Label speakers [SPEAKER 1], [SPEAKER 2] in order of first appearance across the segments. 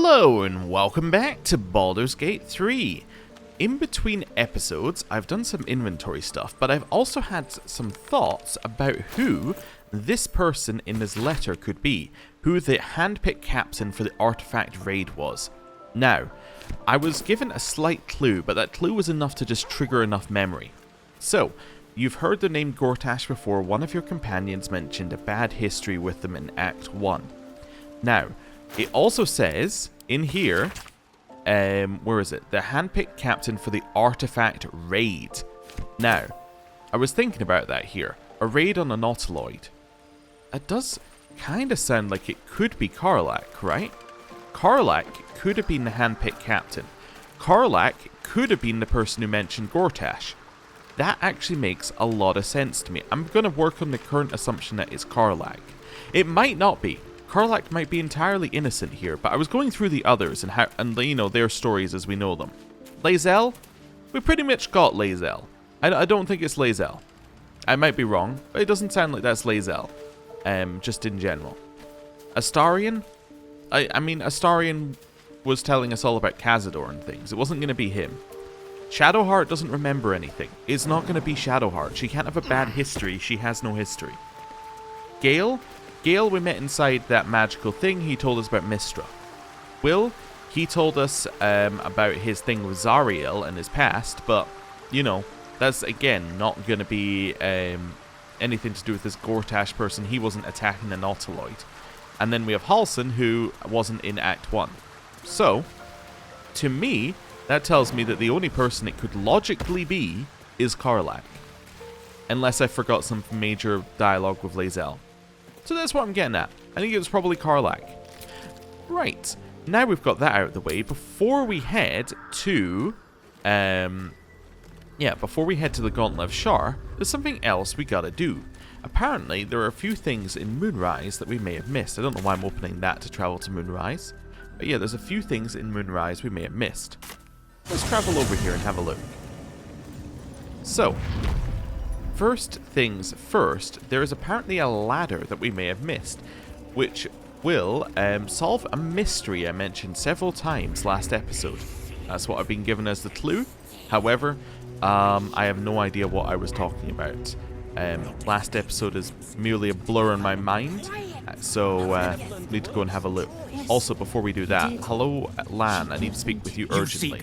[SPEAKER 1] Hello and welcome back to Baldur's Gate 3. In between episodes, I've done some inventory stuff, but I've also had some thoughts about who this person in this letter could be, who the handpicked captain for the artifact raid was. Now, I was given a slight clue, but that clue was enough to just trigger enough memory. So, you've heard the name Gortash before. One of your companions mentioned a bad history with them in Act 1. Now, it also says in here, where is it? The handpicked captain for the artifact raid. Now, I was thinking about that here. A raid on a nautiloid. It does kind of sound like it could be Karlach, right? Karlach could have been the handpicked captain. Karlach could have been the person who mentioned Gortash. That actually makes a lot of sense to me. I'm going to work on the current assumption that it's Karlach. It might not be. Karlach might be entirely innocent here, but I was going through the others and you know, their stories as we know them. Lae'zel? We pretty much got Lae'zel. I don't think it's Lae'zel. I might be wrong, but it doesn't sound like that's Lae'zel. Just in general. Astarion? I mean, Astarion was telling us all about Cazador and things. It wasn't going to be him. Shadowheart doesn't remember anything. It's not going to be Shadowheart. She can't have a bad history. She has no history. Gale? Gale we met inside that magical thing. He told us about Mistra. Will? He told us about his thing with Zariel and his past, but, you know, that's, again, not going to be anything to do with this Gortash person. He wasn't attacking the nautiloid. And then we have Halsin, who wasn't in Act 1. So, to me, that tells me that the only person it could logically be is Karlach. Unless I forgot some major dialogue with Lae'zel. So that's what I'm getting at. I think it was probably Karlach. Right. Now we've got that out of the way, before we head to... before we head to the Gauntlet of Shar, there's something else we gotta do. Apparently, there are a few things in Moonrise that we may have missed. I don't know why I'm opening that to travel to Moonrise. But yeah, there's a few things in Moonrise we may have missed. Let's travel over here and have a look. So, first things first, there is apparently a ladder that we may have missed, which will solve a mystery I mentioned several times last episode. That's what I've been given as the clue. However, I have no idea what I was talking about. Last episode is merely a blur in my mind, so need to go and have a look. Also, before we do that, hello, Lan, I need to speak with you urgently.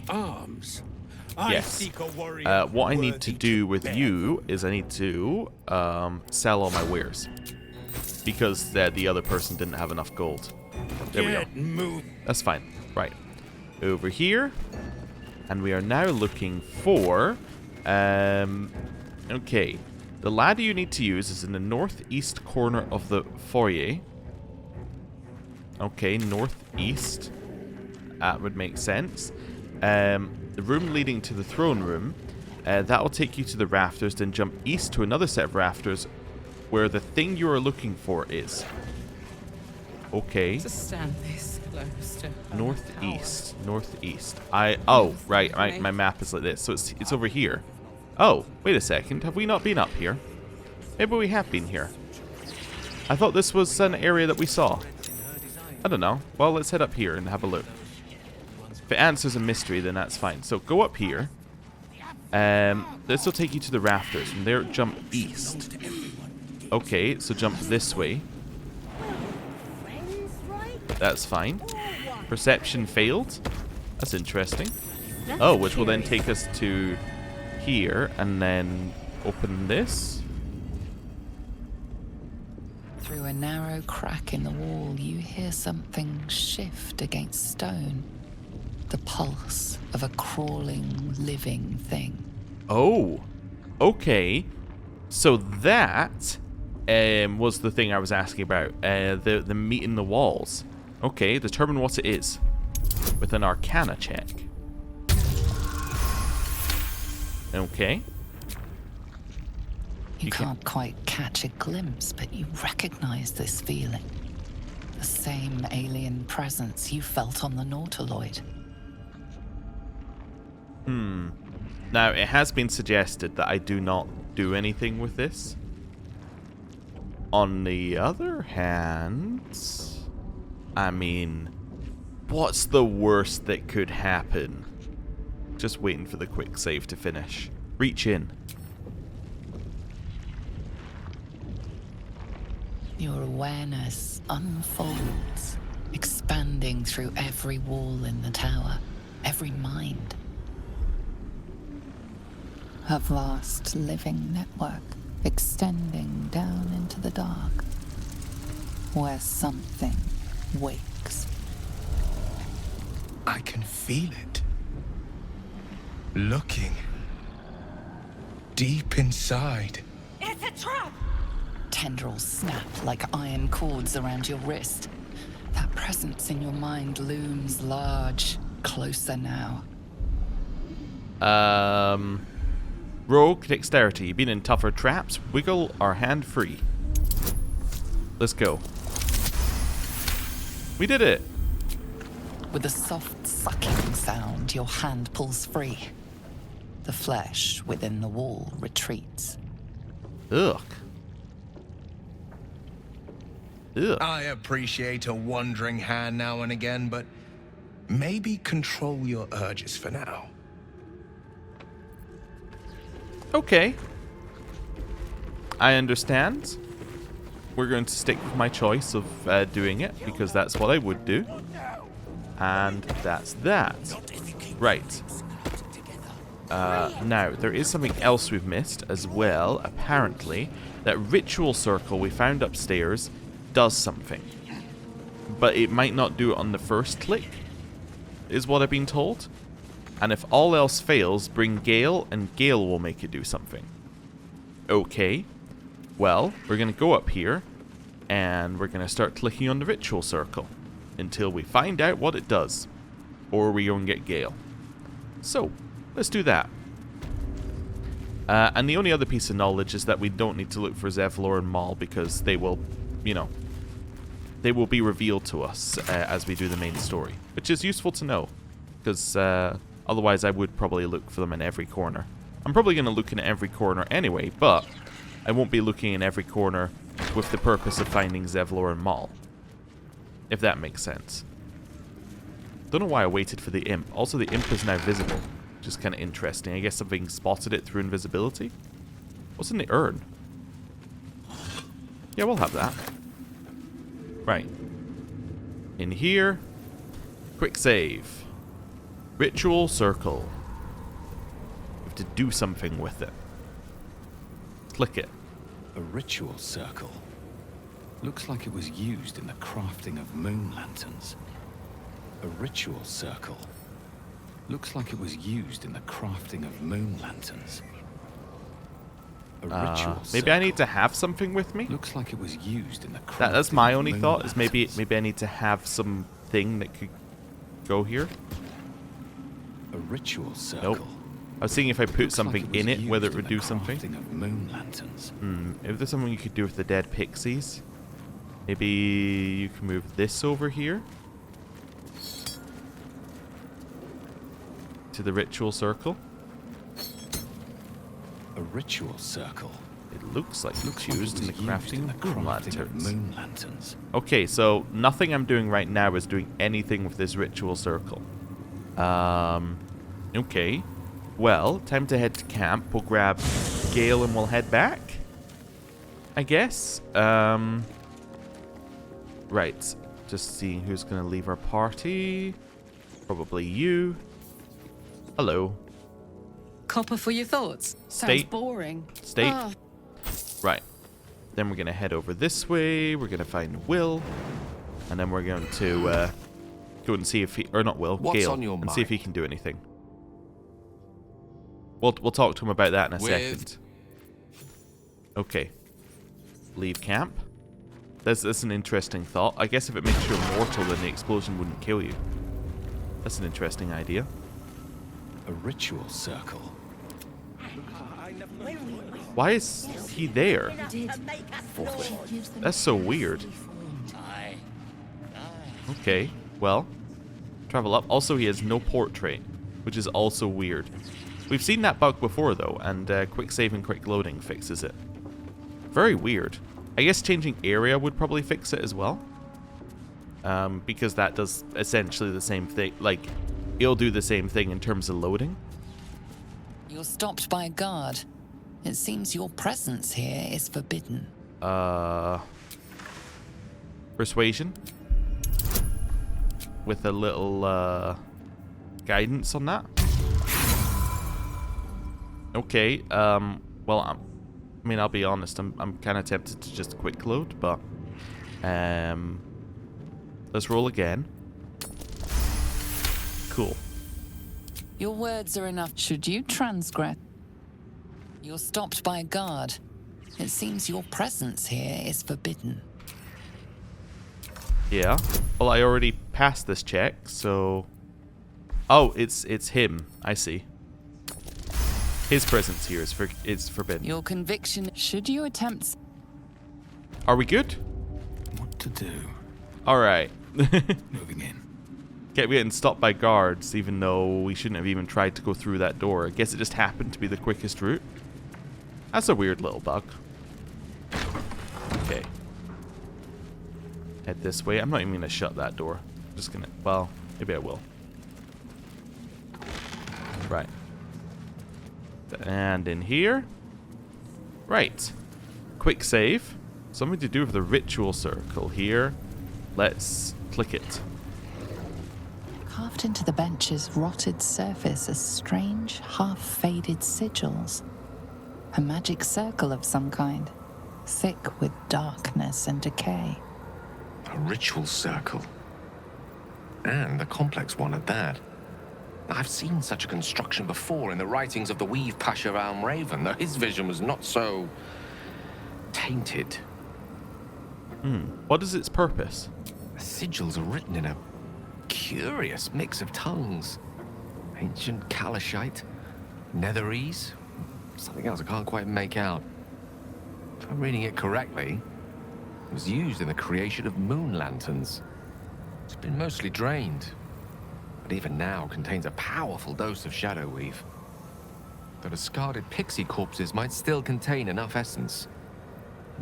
[SPEAKER 1] Yes. What I need to do with you is I need to sell all my wares. Because the other person didn't have enough gold. There we go. That's fine. Right. Over here. And we are now looking for... okay. The ladder you need to use is in the northeast corner of the foyer. Okay, northeast. That would make sense. The room leading to the throne room, that will take you to the rafters, then jump east to another set of rafters where the thing you are looking for is. Okay.
[SPEAKER 2] To stand this close to
[SPEAKER 1] Northeast. Oh, right, my map is like this, so it's over here. Oh, wait a second, have we not been up here? Maybe we have been here. I thought this was an area that we saw. I don't know. Well, let's head up here and have a look. If it answers a mystery, then that's fine. So go up here. This will take you to the rafters. From there, jump east. Okay, so jump this way. That's fine. Perception failed. That's interesting. Oh, which will then take us to here, and then open this.
[SPEAKER 2] Through a narrow crack in the wall, you hear something shift against stone. The pulse of a crawling, living thing. Oh, okay. So that was the thing I was asking about. The meat in the walls. Okay, determine what it is with an Arcana check. Okay. You can't quite catch a glimpse, but you recognize this feeling. The same alien presence you felt on the nautiloid.
[SPEAKER 1] Now, it has been suggested that I do not do anything with this. On the other hand, I mean, What's the worst that could happen? Just waiting for the quick save to finish. Reach in.
[SPEAKER 2] Your awareness unfolds, expanding through every wall in the tower, every mind. A vast living network extending down into the dark, where something wakes.
[SPEAKER 3] I can feel it. Looking. Deep inside.
[SPEAKER 4] It's a trap!
[SPEAKER 2] Tendrils snap like iron cords around your wrist. That presence in your mind looms large, closer now.
[SPEAKER 1] Rogue dexterity. You've been in tougher traps. Wiggle our hand free. Let's go. We did it.
[SPEAKER 2] With a soft sucking sound, your hand pulls free. The flesh within the wall retreats.
[SPEAKER 1] Ugh. Ugh.
[SPEAKER 3] I appreciate a wandering hand now and again, but maybe control your urges for now.
[SPEAKER 1] Okay. I understand. We're going to stick with my choice of doing it, because that's what I would do. And that's that. Right. Now, there is something else we've missed as well. Apparently, that ritual circle we found upstairs does something. But it might not do it on the first click, is what I've been told. And if all else fails, bring Gale, and Gale will make it do something. Okay. Well, we're going to go up here, and we're going to start clicking on the ritual circle until we find out what it does. Or we go and get Gale. So, let's do that. And the only other piece of knowledge is that we don't need to look for Zevlor and Maul, because they will, you know, they will be revealed to us as we do the main story. Which is useful to know, because otherwise I would probably look for them in every corner. I'm probably going to look in every corner anyway, but I won't be looking in every corner with the purpose of finding Zevlor and Maul. If that makes sense. Don't know why I waited for the imp. Also, the imp is now visible, which is kind of interesting. I guess something spotted it through invisibility. What's in the urn? Yeah, we'll have that. Right. In here. Quick save. Ritual circle. We have to do something with it. Click it.
[SPEAKER 5] A ritual circle. Looks like it was used in the crafting of moon lanterns. A ritual circle. Looks like it was used in the crafting of moon lanterns. A ritual
[SPEAKER 1] maybe I need to have something with me?
[SPEAKER 5] Looks like it was used in the crafting
[SPEAKER 1] That's my only
[SPEAKER 5] of moon
[SPEAKER 1] thought, is maybe
[SPEAKER 5] lanterns.
[SPEAKER 1] I need to have something that could go here.
[SPEAKER 5] A ritual circle.
[SPEAKER 1] Nope. I was seeing if I put
[SPEAKER 5] Looks like
[SPEAKER 1] something
[SPEAKER 5] was
[SPEAKER 1] in it, whether it
[SPEAKER 5] used
[SPEAKER 1] would
[SPEAKER 5] in
[SPEAKER 1] do
[SPEAKER 5] the
[SPEAKER 1] something.
[SPEAKER 5] crafting of moon lanterns.
[SPEAKER 1] If there's something you could do with the dead pixies. Maybe you can move this over here. To the ritual circle.
[SPEAKER 5] A ritual circle.
[SPEAKER 1] It looks like it's
[SPEAKER 5] Looks like
[SPEAKER 1] used
[SPEAKER 5] it
[SPEAKER 1] in
[SPEAKER 5] was
[SPEAKER 1] the
[SPEAKER 5] used
[SPEAKER 1] crafting
[SPEAKER 5] in the
[SPEAKER 1] of moon
[SPEAKER 5] crafting of
[SPEAKER 1] lanterns.
[SPEAKER 5] moon lanterns.
[SPEAKER 1] Okay, so nothing I'm doing right now is doing anything with this ritual circle. Okay. Well, time to head to camp. We'll grab Gale and we'll head back, I guess. Right. Just seeing who's going to leave our party. Probably you. Hello.
[SPEAKER 4] Copper for your thoughts.
[SPEAKER 1] State.
[SPEAKER 4] Sounds boring.
[SPEAKER 1] State.
[SPEAKER 4] Ah,
[SPEAKER 1] Right. Then we're going to head over this way. We're going to find Will. And then we're going to go and see if he... Or not Will,
[SPEAKER 6] What's
[SPEAKER 1] Gale.
[SPEAKER 6] on your
[SPEAKER 1] And see if he
[SPEAKER 6] mind?
[SPEAKER 1] can do anything. We'll talk to him about that in a second. Okay. Leave camp. That's an interesting thought. I guess if it makes you immortal, then the explosion wouldn't kill you. That's an interesting idea.
[SPEAKER 5] A ritual circle.
[SPEAKER 1] Why is he there? That's so weird. Okay, well, travel up. Also, he has no portrait, which is also weird. We've seen that bug before, though, and quick save and quick loading fixes it. Very weird. I guess changing area would probably fix it as well. because that does essentially the same thing. Like, it'll do the same thing in terms of loading.
[SPEAKER 2] You're stopped by a guard. It seems your presence here is forbidden.
[SPEAKER 1] Persuasion? With a little, guidance on that? Okay, well, I mean, I'll be honest, I'm kind of tempted to just quick load, but, let's roll again. Cool.
[SPEAKER 2] Your words are enough. Should you transgress? You're stopped by a guard. It seems your presence here is forbidden.
[SPEAKER 1] Yeah. Well, I already passed this check, so... Oh, it's him. I see. His presence here is forbidden.
[SPEAKER 2] Your conviction... Should you attempt...
[SPEAKER 1] Are we good?
[SPEAKER 5] What to do?
[SPEAKER 1] Alright.
[SPEAKER 5] Moving in.
[SPEAKER 1] Kept getting stopped by guards, even though we shouldn't have even tried to go through that door. I guess it just happened to be the quickest route. That's a weird little bug. Okay. Head this way. I'm not even going to shut that door. I'm just going to... Well, maybe I will. Right. And in here. Right. Quick save. Something to do with the ritual circle here. Let's click it.
[SPEAKER 2] Carved into the bench's rotted surface are strange, half-faded sigils. A magic circle of some kind, thick with darkness and decay.
[SPEAKER 3] A ritual circle. And a complex one at that. I've seen such a construction before in the writings of the Weave Pasha Raven, though his vision was not so... tainted.
[SPEAKER 1] What is its purpose?
[SPEAKER 3] The sigils are written in a curious mix of tongues. Ancient Kalashite, Netherese, something else I can't quite make out. If I'm reading it correctly, it was used in the creation of moon lanterns. It's been mostly drained, but even now contains a powerful dose of shadow weave. The discarded pixie corpses might still contain enough essence.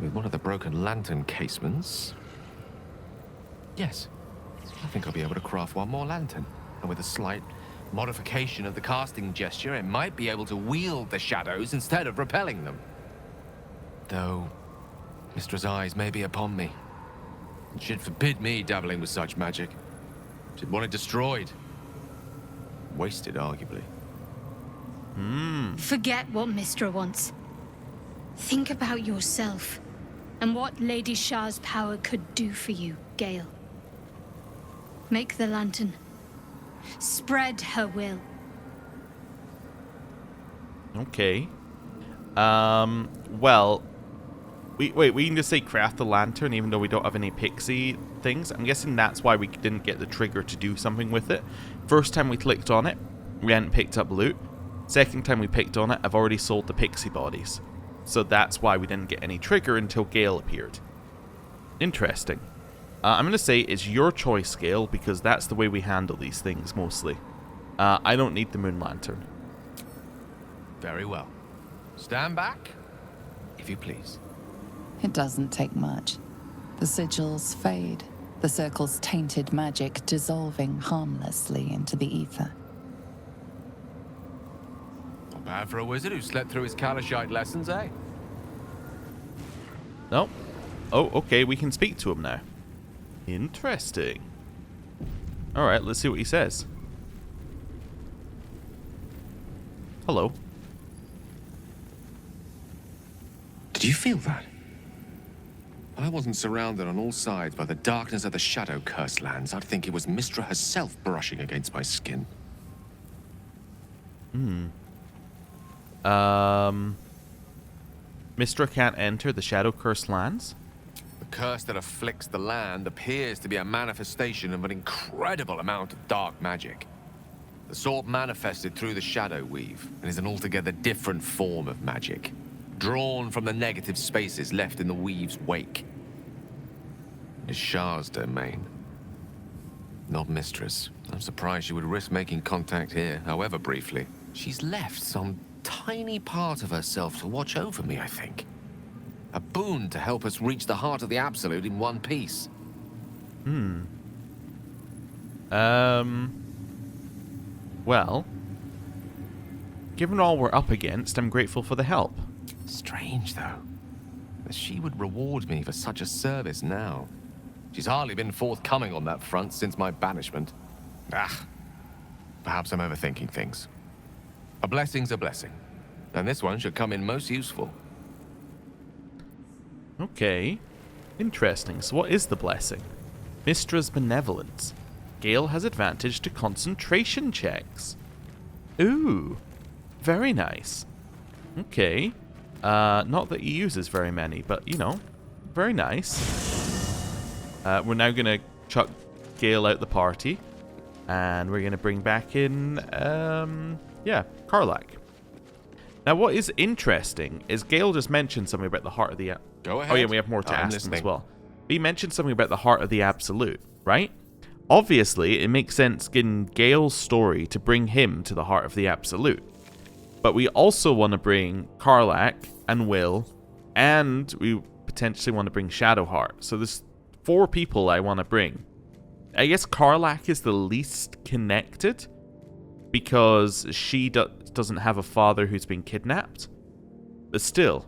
[SPEAKER 3] With one of the broken lantern casements... Yes, I think I'll be able to craft one more lantern. And with a slight modification of the casting gesture, it might be able to wield the shadows instead of repelling them. Though, Mistra's eyes may be upon me. And she'd forbid me dabbling with such magic. She'd want it destroyed. Wasted, arguably.
[SPEAKER 6] Forget what Mistra wants. Think about yourself and what Lady Shah's power could do for you, Gale. Make the lantern. Spread her will.
[SPEAKER 1] Okay. Well, we can just say craft the lantern even though we don't have any pixie things. I'm guessing that's why we didn't get the trigger to do something with it. First time we clicked on it, we hadn't picked up loot. Second time we picked on it, I've already sold the pixie bodies. So that's why we didn't get any trigger until Gale appeared. Interesting. I'm going to say it's your choice, Gale, because that's the way we handle these things mostly. I don't need the moon lantern.
[SPEAKER 3] Very well. Stand back, if you please.
[SPEAKER 2] It doesn't take much. The sigils fade, the circle's tainted magic dissolving harmlessly into the ether.
[SPEAKER 3] Not bad for a wizard who slept through his Kalashite lessons, eh?
[SPEAKER 1] No. Oh, okay, we can speak to him now. Interesting. Alright, let's see what he says. Hello.
[SPEAKER 3] Did you feel that? I wasn't surrounded on all sides by the darkness of the Shadow Curse lands. I'd think it was Mistra herself brushing against my skin.
[SPEAKER 1] Mistra can't enter the Shadow Curse lands?
[SPEAKER 3] The curse that afflicts the land appears to be a manifestation of an incredible amount of dark magic. The sort manifested through the Shadow Weave, and is an altogether different form of magic, drawn from the negative spaces left in the Weave's wake. It is Shah's domain, not Mistress. I'm surprised she would risk making contact here, however briefly. She's left some tiny part of herself to watch over me, I think. A boon to help us reach the heart of the Absolute in one piece.
[SPEAKER 1] Well, given all we're up against, I'm grateful for the help.
[SPEAKER 3] Strange, though, that she would reward me for such a service now. She's hardly been forthcoming on that front since my banishment. Perhaps I'm overthinking things. A blessing's a blessing, and this one should come in most useful.
[SPEAKER 1] Okay. Interesting. So what is the blessing? Mistra's benevolence. Gale has advantage to concentration checks. Ooh. Very nice. Okay. Not that he uses very many, but, you know, very nice. We're now going to chuck Gale out the party. And we're going to bring back in, Karlach. Now, what is interesting is Gale just mentioned something about the heart of the...
[SPEAKER 3] Go ahead.
[SPEAKER 1] Oh, yeah, we have more to ask him as well. He mentioned something about the heart of the Absolute, right? Obviously, it makes sense in Gale's story to bring him to the heart of the Absolute. But we also want to bring Karlach and Will, and we potentially want to bring Shadowheart. So there's 4 people I want to bring. I guess Karlach is the least connected, because she doesn't have a father who's been kidnapped. But still,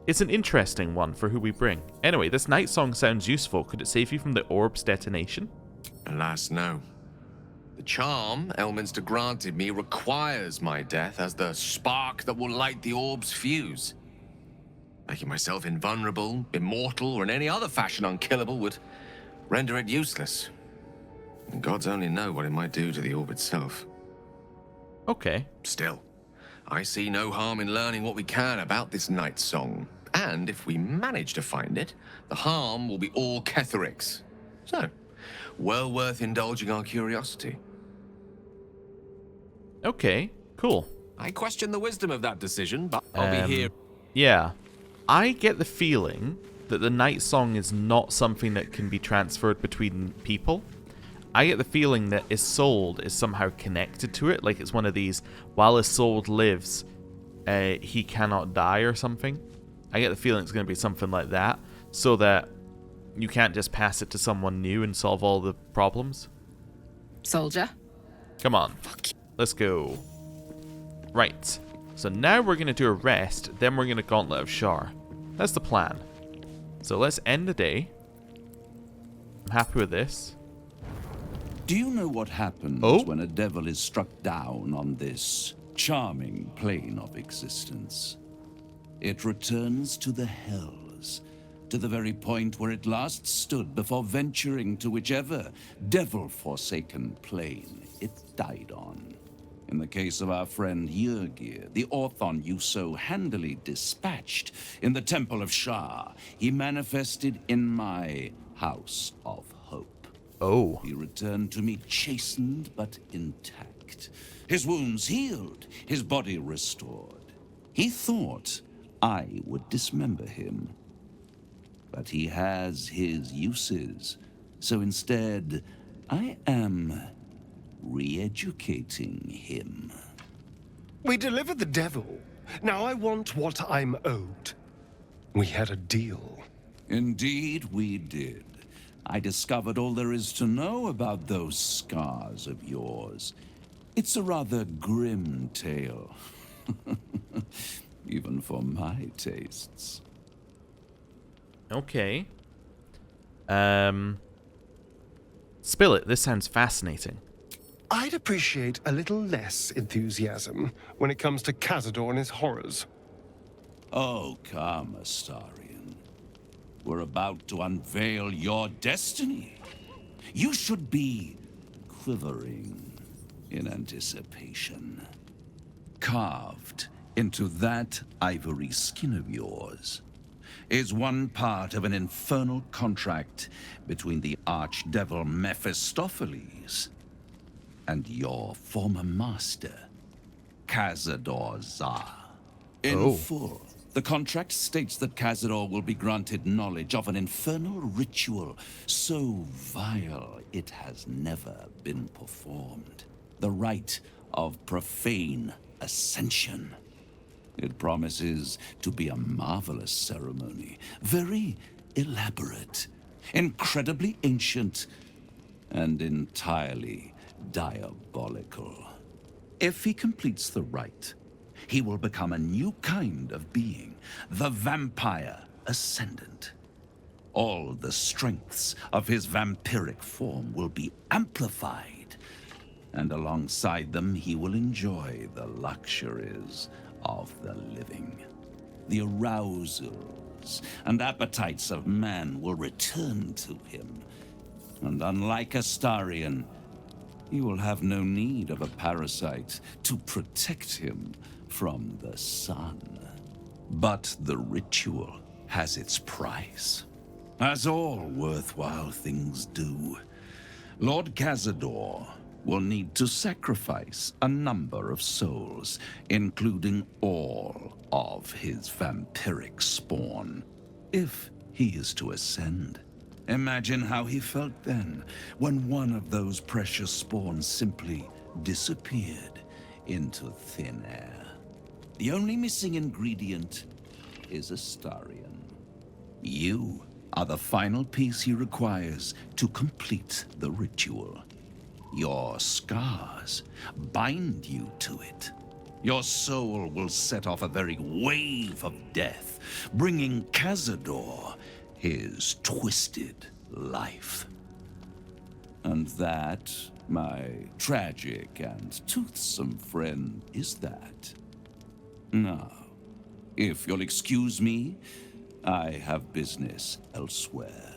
[SPEAKER 1] it's an interesting one for who we bring. Anyway, this night song sounds useful. Could it save you from the orb's detonation?
[SPEAKER 3] Alas, no. The charm Elminster granted me requires my death as the spark that will light the orb's fuse. Making myself invulnerable, immortal, or in any other fashion unkillable would render it useless. And gods only know what it might do to the orb itself.
[SPEAKER 1] Okay.
[SPEAKER 3] Still, I see no harm in learning what we can about this night song. And if we manage to find it, the harm will be all Ketheric's. So, well worth indulging our curiosity.
[SPEAKER 1] Okay, cool.
[SPEAKER 3] I question the wisdom of that decision, but I'll be here.
[SPEAKER 1] Yeah. I get the feeling that the night song is not something that can be transferred between people. I get the feeling that Isolde is somehow connected to it, like it's one of these, while Isolde lives, he cannot die or something. I get the feeling it's going to be something like that, so that you can't just pass it to someone new and solve all the problems.
[SPEAKER 4] Soldier?
[SPEAKER 1] Come on, let's go. Right, so now we're going to do a rest, then we're going to Gauntlet of Shar. That's the plan. So let's end the day. I'm happy with this.
[SPEAKER 7] Do you know what happens when a devil is struck down on this charming plane of existence? It returns to the hells, to the very point where it last stood before venturing to whichever devil-forsaken plane it died on. In the case of our friend Yrgir, the Orthon you so handily dispatched in the Temple of Shar, he manifested in my House of Hope.
[SPEAKER 1] Oh.
[SPEAKER 7] He returned to me chastened but intact. His wounds healed, his body restored. He thought I would dismember him. But he has his uses, so instead, I am re-educating him.
[SPEAKER 8] We delivered the devil. Now I want what I'm owed. We had a deal.
[SPEAKER 7] Indeed, we did. I discovered all there is to know about those scars of yours. It's a rather grim tale. Even for my tastes.
[SPEAKER 1] Okay. Spill it. This sounds fascinating.
[SPEAKER 8] I'd appreciate a little less enthusiasm when it comes to Cazador and his horrors.
[SPEAKER 7] Oh, come, Astarion. We're about to unveil your destiny. You should be quivering in anticipation. Carved into that ivory skin of yours is one part of an infernal contract between the archdevil Mephistopheles and your former master, Cazador Zar. In full, the contract states that Cazador will be granted knowledge of an infernal ritual so vile it has never been performed. The rite of profane ascension. It promises to be a marvelous ceremony, very elaborate, incredibly ancient, and entirely diabolical. If he completes the rite, he will become a new kind of being, the Vampire Ascendant. All the strengths of his vampiric form will be amplified, and alongside them he will enjoy the luxuries of the living. The arousals and appetites of man will return to him, and unlike Astarion, he will have no need of a parasite to protect him from the sun. But the ritual has its price, as all worthwhile things do. Lord Cazador will need to sacrifice a number of souls, including all of his vampiric spawn, if he is to ascend. Imagine how he felt then, when one of those precious spawns simply disappeared into thin air. The only missing ingredient is Astarion. You are the final piece he requires to complete the ritual. Your scars bind you to it. Your soul will set off a very wave of death, bringing Cazador his twisted life. And that, my tragic and toothsome friend, is that. Now, if you'll excuse me, I have business elsewhere.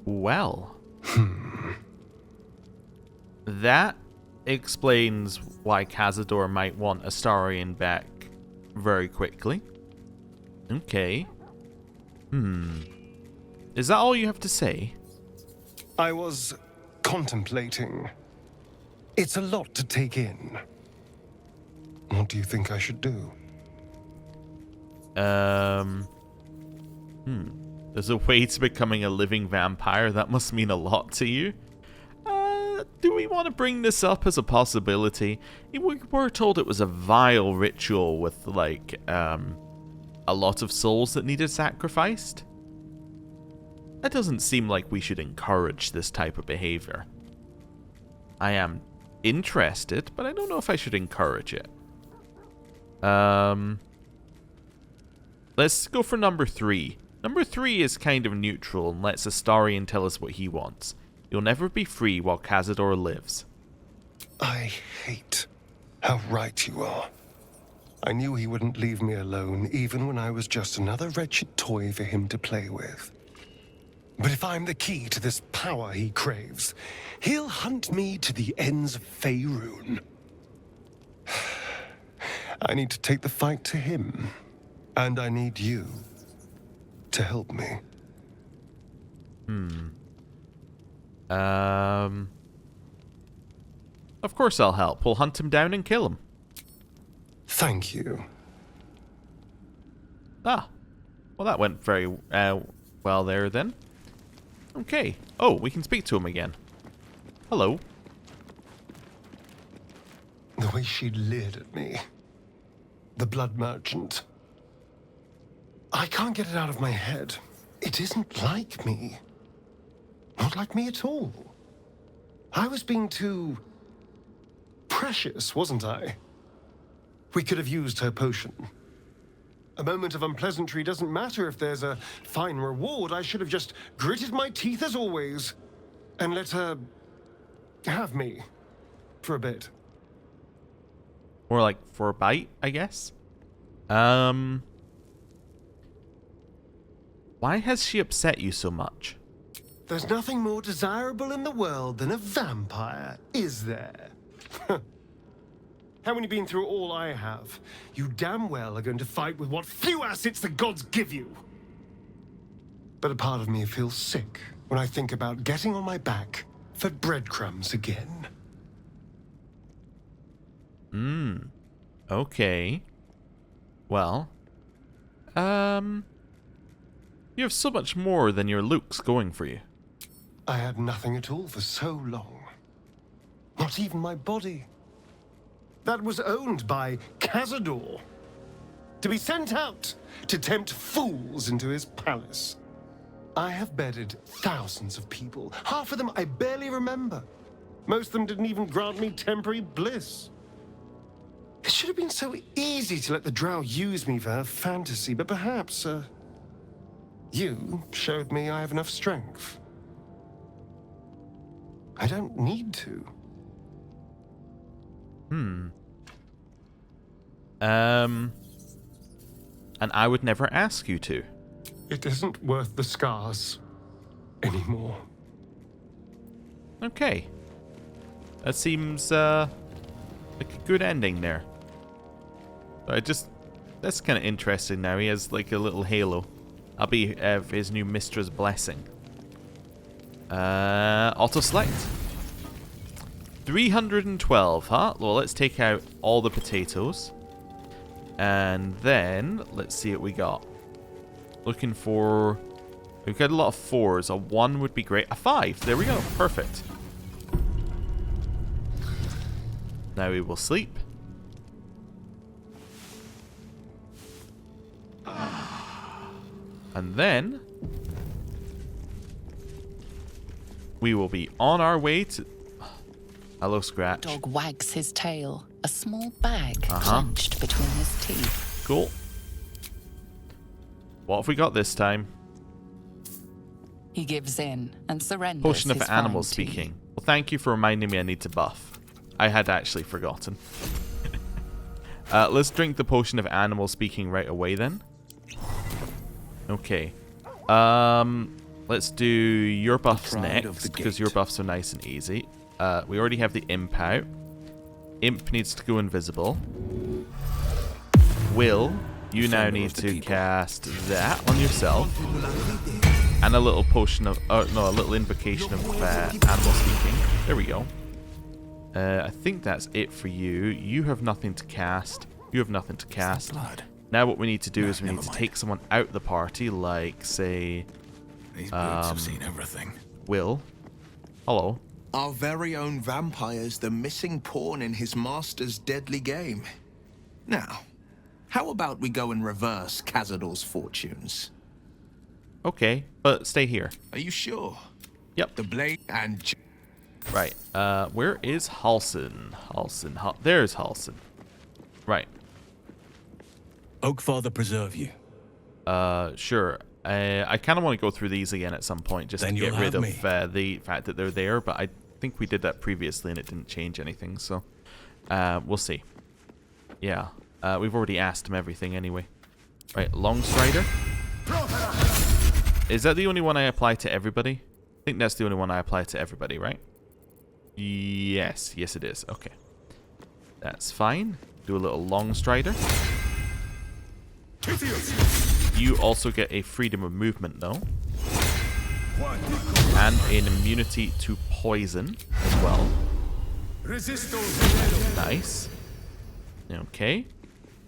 [SPEAKER 1] Well, that explains why Cazador might want Astarion back very quickly. Okay. Is that all you have to say?
[SPEAKER 8] I was contemplating. It's a lot to take in. What do you think I should do?
[SPEAKER 1] There's a way to becoming a living vampire. That must mean a lot to you. Do we want to bring this up as a possibility? We were told it was a vile ritual with, like, a lot of souls that needed sacrificed. That doesn't seem like we should encourage this type of behavior. I am interested, but I don't know if I should encourage it. Let's go for number 3. Number 3 is kind of neutral and lets Astarion tell us what he wants. You'll never be free while Cazador lives.
[SPEAKER 8] I hate how right you are. I knew he wouldn't leave me alone, even when I was just another wretched toy for him to play with. But if I'm the key to this power he craves, he'll hunt me to the ends of Faerun. I need to take the fight to him, and I need you to help me.
[SPEAKER 1] Of course I'll help. We'll hunt him down and kill him.
[SPEAKER 8] Thank you.
[SPEAKER 1] Ah. Well, that went very well there then. Okay. Oh, we can speak to him again. Hello.
[SPEAKER 8] The way she leered at me. The blood merchant. I can't get it out of my head. It isn't like me. Not like me at all. I was being too precious, wasn't I? We could have used her potion. A moment of unpleasantry doesn't matter if there's a fine reward. I should have just gritted my teeth as always and let her have me for a bit.
[SPEAKER 1] More like for a bite, I guess. Why has she upset you so much?
[SPEAKER 8] There's nothing more desirable in the world than a vampire, is there? Haven't you been through all I have? You damn well are going to fight with what few assets the gods give you. But a part of me feels sick when I think about getting on my back for breadcrumbs again.
[SPEAKER 1] Okay. Well, you have so much more than your looks going for you.
[SPEAKER 8] I had nothing at all for so long. Not even my body. That was owned by Cazador. To be sent out to tempt fools into his palace. I have bedded thousands of people. Half of them I barely remember. Most of them didn't even grant me temporary bliss. It should have been so easy to let the drow use me for her fantasy, but perhaps, you showed me I have enough strength. I don't need to.
[SPEAKER 1] And I would never ask you to.
[SPEAKER 8] It isn't worth the scars anymore.
[SPEAKER 1] Okay. That seems, like a good ending there. That's kind of interesting now. He has, like, a little halo. I'll be his new Mistra's Blessing. Auto-select. 312, huh? Well, let's take out all the potatoes. And then, let's see what we got. Looking for... We've got a lot of 4s. A 1 would be great. A 5. There we go. Perfect. Now we will sleep. And then... we will be on our way to... Hello, Scratch.
[SPEAKER 2] Dog wags his tail, a small bag clenched between his teeth.
[SPEAKER 1] Cool. What have we got this time?
[SPEAKER 2] He gives in and surrenders.
[SPEAKER 1] Potion of
[SPEAKER 2] his
[SPEAKER 1] animal
[SPEAKER 2] farm to you.
[SPEAKER 1] speaking. Well, thank you for reminding me I need to buff. I had actually forgotten. Let's drink the potion of animal speaking right away then. Okay. Let's do your buffs next, because your buffs are nice and easy. We already have the imp out. Imp needs to go invisible. Will, you now need to cast that on yourself. And a little potion of... a little invocation of animal speaking. There we go. I think that's it for you. You have nothing to cast. You have nothing to cast. Now what we need to do is we need to take someone out the party, like, say...
[SPEAKER 9] These birds have seen everything.
[SPEAKER 1] Will. Hello.
[SPEAKER 9] Our very own vampire's the missing pawn in his master's deadly game. Now, how about we go and reverse Cazador's fortunes?
[SPEAKER 1] Okay, but stay here.
[SPEAKER 9] Are you sure?
[SPEAKER 1] Yep.
[SPEAKER 9] The blade and...
[SPEAKER 1] Right. Where is Halsin? There's Halsin. Right.
[SPEAKER 5] Oakfather preserve you.
[SPEAKER 1] Sure. I kind of want to go through these again at some point, just to get rid of the fact that they're there, but I think we did that previously and it didn't change anything, so we'll see. Yeah. We've already asked him everything anyway. Right, Longstrider. Is that the only one I apply to everybody? I think that's the only one I apply to everybody, right? Yes. Yes, it is. Okay. That's fine. Do a little Longstrider. You also get a freedom of movement, though. And an immunity to poison as well. Nice. Okay.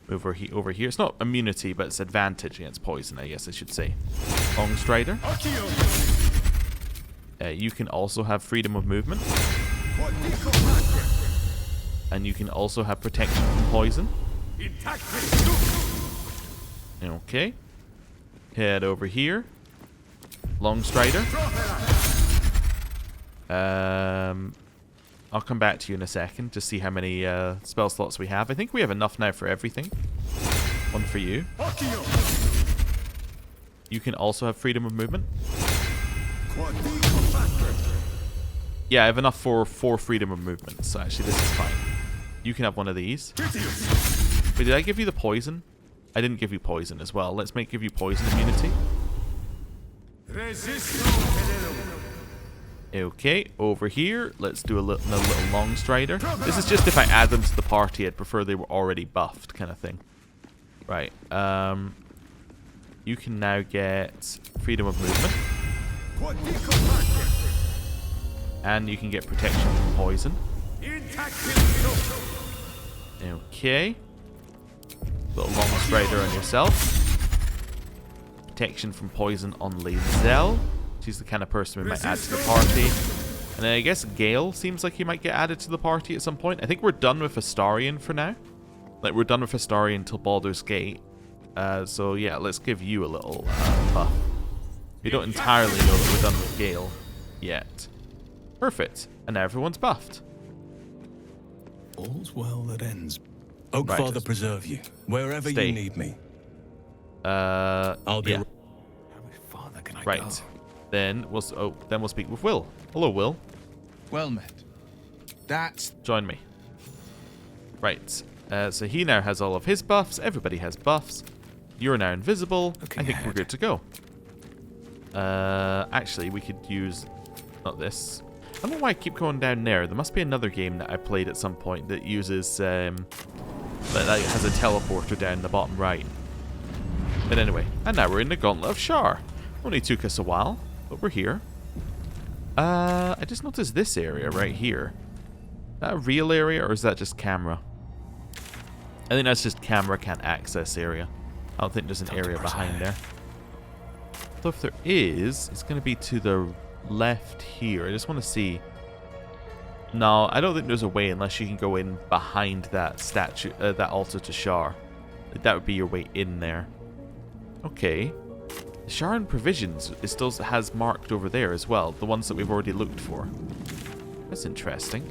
[SPEAKER 1] Over here. It's not immunity, but it's advantage against poison, I guess I should say. Longstrider. You can also have freedom of movement. And you can also have protection from poison. Okay. Head over here. Longstrider. I'll come back to you in a second to see how many spell slots we have. I think we have enough now for everything. One for you. You can also have freedom of movement. Yeah, I have enough for 4 freedom of movement, so actually this is fine. You can have one of these. Wait, did I give you the poison? I didn't give you poison as well. Let's give you poison immunity. Okay, over here, let's do another little Longstrider. This is just if I add them to the party, I'd prefer they were already buffed, kind of thing. Right, you can now get freedom of movement. And you can get protection from poison. Okay. Little Longstrider on yourself. Protection from poison on Lae'zel. She's the kind of person we might add to the party. And then I guess Gale seems like he might get added to the party at some point. I think we're done with Astarion for now. Like, we're done with Astarion until Baldur's Gate. So yeah, let's give you a little buff. We don't entirely know that we're done with Gale yet. Perfect. And now everyone's buffed.
[SPEAKER 5] All's well that ends. Oak
[SPEAKER 1] Right.
[SPEAKER 5] Father preserve you, wherever
[SPEAKER 1] Stay.
[SPEAKER 5] you need me.
[SPEAKER 1] I'll
[SPEAKER 5] be
[SPEAKER 1] yeah.
[SPEAKER 5] How farther can I
[SPEAKER 1] Right.
[SPEAKER 5] go?
[SPEAKER 1] Then we'll speak with Will. Hello, Will.
[SPEAKER 9] Well met. That's
[SPEAKER 1] Join me. Right. So he now has all of his buffs. Everybody has buffs. You're now invisible.
[SPEAKER 5] Looking
[SPEAKER 1] I think we're
[SPEAKER 5] ahead.
[SPEAKER 1] good to go. Actually, we could use... Not this. I don't know why I keep going down there. There must be another game that I played at some point that uses... that has a teleporter down the bottom right. But anyway. And now we're in the Gauntlet of Shar. Only took us a while, but we're here. I just noticed this area right here. Is that a real area, or is that just camera? I think that's just camera can't access area. I don't think there's an area behind there. So if there is, it's going to be to the left here. I just want to see. No, I don't think there's a way unless you can go in behind that statue, that altar to Shar. Like, that would be your way in there. Okay. Shar and Provisions, it still has marked over there as well. The ones that we've already looked for. That's interesting.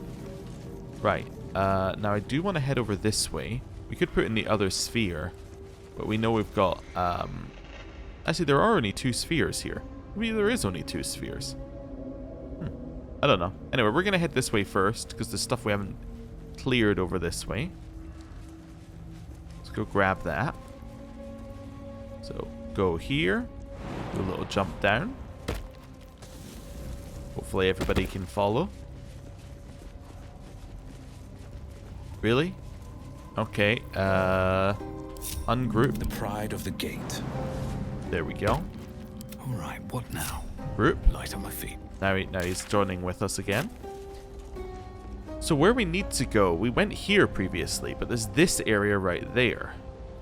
[SPEAKER 1] Right. Now I do want to head over this way. We could put in the other sphere. But we know we've got... Actually, there are only 2 spheres here. Maybe there is only 2 spheres. I don't know. Anyway, we're going to head this way first, because there's stuff we haven't cleared over this way. Let's go grab that. So, go here. Do a little jump down. Hopefully everybody can follow. Really? Okay, ungroup.
[SPEAKER 5] The pride of the gate.
[SPEAKER 1] There we go.
[SPEAKER 5] All right, what now?
[SPEAKER 1] Group.
[SPEAKER 5] Light on my feet.
[SPEAKER 1] Now he's joining with us again. So where we need to go, we went here previously, but there's this area right there.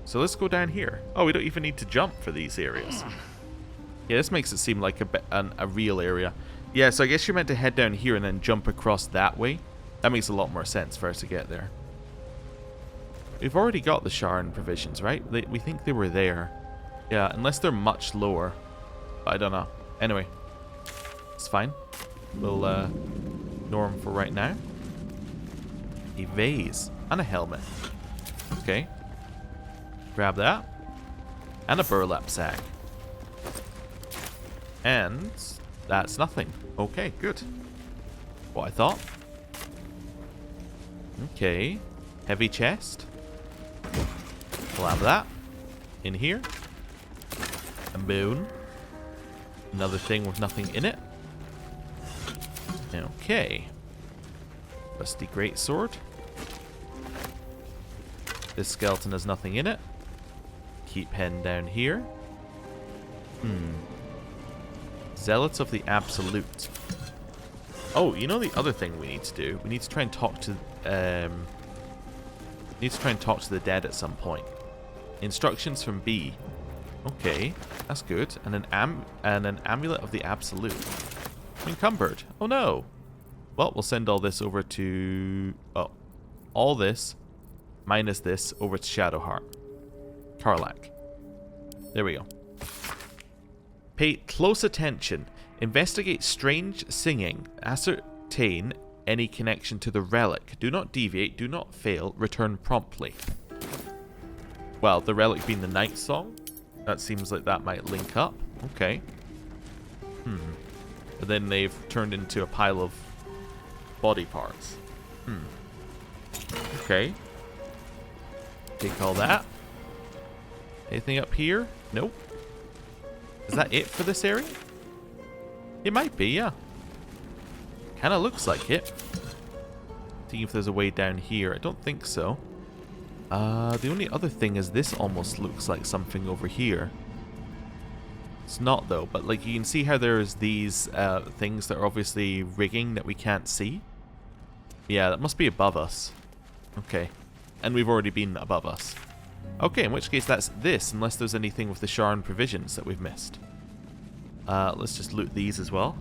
[SPEAKER 1] So let's go down here. Oh, we don't even need to jump for these areas. Yeah, this makes it seem like a real area. Yeah, so I guess you're meant to head down here and then jump across that way. That makes a lot more sense for us to get there. We've already got the Shar and Provisions, right? We think they were there. Yeah, unless they're much lower. But I don't know. Anyway, it's fine. We'll ignore them for right now. A vase and a helmet. Okay. Grab that. And a burlap sack. And that's nothing. Okay, good. What I thought. Okay. Heavy chest. We'll have that. In here. A moon. Another thing with nothing in it. Okay. Rusty greatsword. This skeleton has nothing in it. Keep heading down here. Zealots of the Absolute. Oh, you know the other thing we need to do? We need to try and talk to the dead at some point. Instructions from B. Okay, that's good. And an amulet of the Absolute. Encumbered. Oh no. Well, we'll send all this over to... Oh. All this, minus this, over to Shadowheart. Karlach. There we go. Pay close attention. Investigate strange singing. Ascertain any connection to the relic. Do not deviate. Do not fail. Return promptly. Well, the relic being the night song. That seems like that might link up. Okay. But then they've turned into a pile of body parts. Okay. Take all that. Anything up here? Nope. Is that it for this area? It might be, yeah. Kinda looks like it. Seeing if there's a way down here. I don't think so. The only other thing is this almost looks like something over here. It's not though, but like you can see how there's these things that are obviously rigging that we can't see. Yeah, that must be above us. Okay. And we've already been above us. Okay, in which case that's this, unless there's anything with the Shar and Provisions that we've missed. Let's just loot these as well.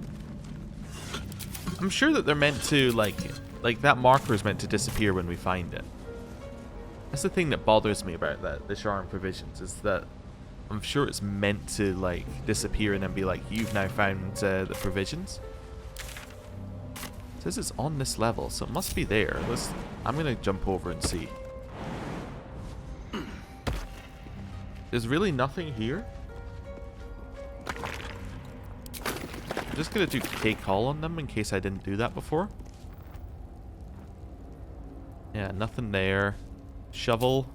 [SPEAKER 1] I'm sure that they're meant to, like that marker is meant to disappear when we find it. That's the thing that bothers me about the Shar and Provisions, is that I'm sure it's meant to, like, disappear and then be like, you've now found the provisions. It says it's on this level, so it must be there. I'm going to jump over and see. There's really nothing here. I'm just going to do take all on them in case I didn't do that before. Yeah, nothing there. Shovel